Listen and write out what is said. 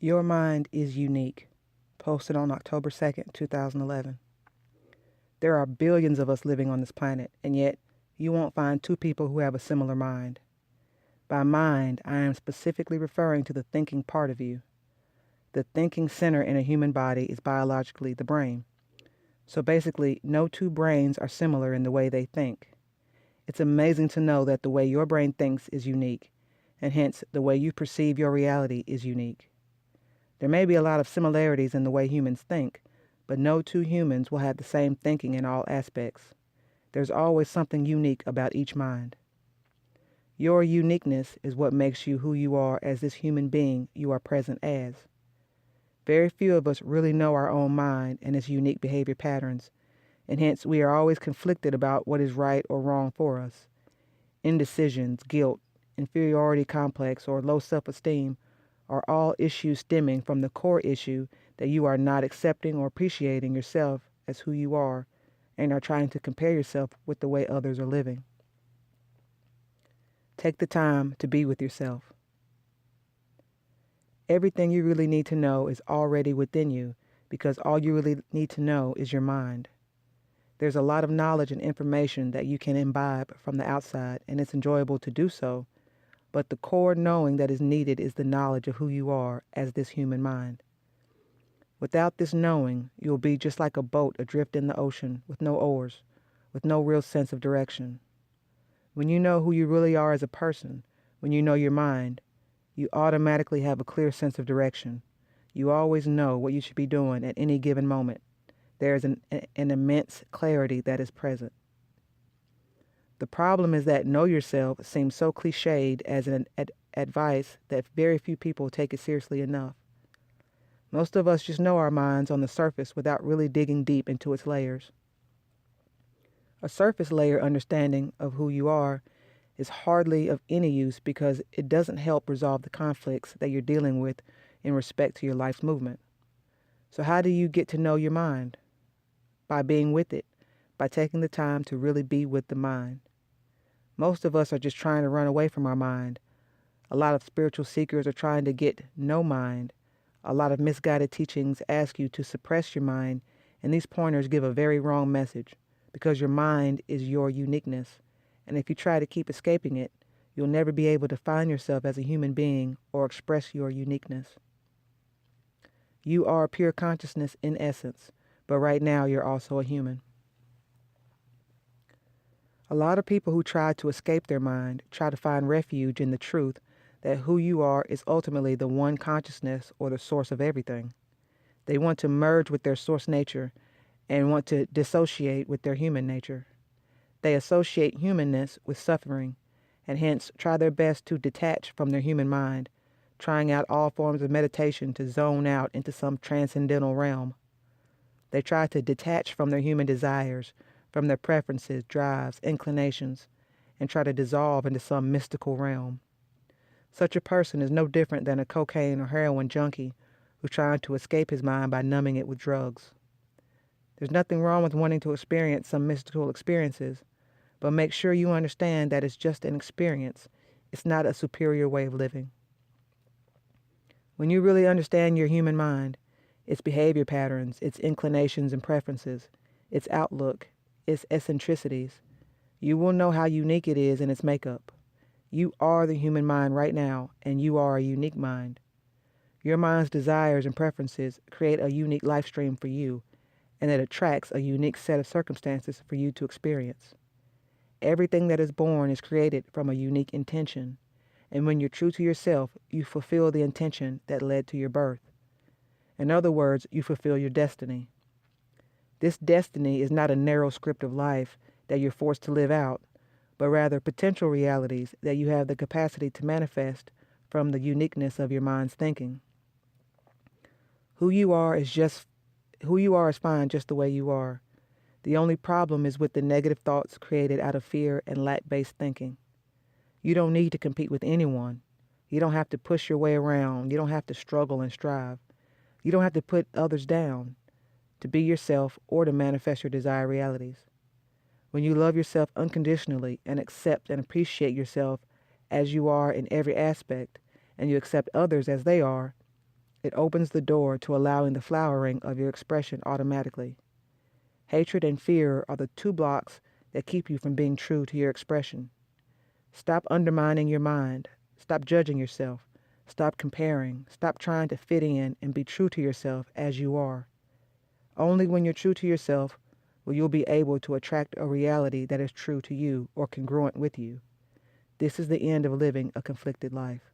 Your mind is unique. Posted on October 2nd, 2011. There are billions of us living on this planet, and yet you won't find two people who have a similar mind. By mind, I am specifically referring to the thinking part of you. The thinking center in a human body is biologically the brain. So basically, no two brains are similar in the way they think. It's amazing to know that the way your brain thinks is unique, and hence the way you perceive your reality is unique. There may be a lot of similarities in the way humans think, but no two humans will have the same thinking in all aspects. There's always something unique about each mind. Your uniqueness is what makes you who you are as this human being you are present as. Very few of us really know our own mind and its unique behavior patterns, and hence we are always conflicted about what is right or wrong for us. Indecisions, guilt, inferiority complex, or low self-esteem are all issues stemming from the core issue that you are not accepting or appreciating yourself as who you are and are trying to compare yourself with the way others are living. Take the time to be with yourself. Everything you really need to know is already within you because all you really need to know is your mind. There's a lot of knowledge and information that you can imbibe from the outside, and it's enjoyable to do so, but the core knowing that is needed is the knowledge of who you are as this human mind. Without this knowing, you'll be just like a boat adrift in the ocean with no oars, with no real sense of direction. When you know who you really are as a person, when you know your mind, you automatically have a clear sense of direction. You always know what you should be doing at any given moment. There is an immense clarity that is present. The problem is that know yourself seems so cliched as an advice that very few people take it seriously enough. Most of us just know our minds on the surface without really digging deep into its layers. A surface layer understanding of who you are is hardly of any use because it doesn't help resolve the conflicts that you're dealing with in respect to your life's movement. So how do you get to know your mind? By being with it, by taking the time to really be with the mind. Most of us are just trying to run away from our mind. A lot of spiritual seekers are trying to get no mind. A lot of misguided teachings ask you to suppress your mind, and these pointers give a very wrong message because your mind is your uniqueness. And if you try to keep escaping it, you'll never be able to find yourself as a human being or express your uniqueness. You are pure consciousness in essence, but right now you're also a human. A lot of people who try to escape their mind try to find refuge in the truth that who you are is ultimately the one consciousness or the source of everything. They want to merge with their source nature and want to dissociate with their human nature. They associate humanness with suffering and hence try their best to detach from their human mind, trying out all forms of meditation to zone out into some transcendental realm. They try to detach from their human desires, from their preferences, drives, inclinations, and try to dissolve into some mystical realm. Such a person is no different than a cocaine or heroin junkie who's trying to escape his mind by numbing it with drugs. There's nothing wrong with wanting to experience some mystical experiences, but make sure you understand that it's just an experience. It's not a superior way of living. When you really understand your human mind, its behavior patterns, its inclinations and preferences, its outlook, its eccentricities, you will know how unique it is in its makeup. You are the human mind right now, and you are a unique mind. Your mind's desires and preferences create a unique life stream for you, and it attracts a unique set of circumstances for you to experience. Everything that is born is created from a unique intention, and when you're true to yourself, you fulfill the intention that led to your birth. In other words, you fulfill your destiny. This destiny is not a narrow script of life that you're forced to live out, but rather potential realities that you have the capacity to manifest from the uniqueness of your mind's thinking. Who you are is fine just the way you are. The only problem is with the negative thoughts created out of fear and lack-based thinking. You don't need to compete with anyone. You don't have to push your way around. You don't have to struggle and strive. You don't have to put others down to be yourself or to manifest your desired realities. When you love yourself unconditionally and accept and appreciate yourself as you are in every aspect, and you accept others as they are, It opens the door to allowing the flowering of your expression automatically. Hatred and fear are the two blocks that keep you from being true to your expression. Stop undermining your mind. Stop judging yourself. Stop comparing. Stop trying to fit in and be true to yourself as you are. Only when you're true to yourself will you be able to attract a reality that is true to you or congruent with you. This is the end of living a conflicted life.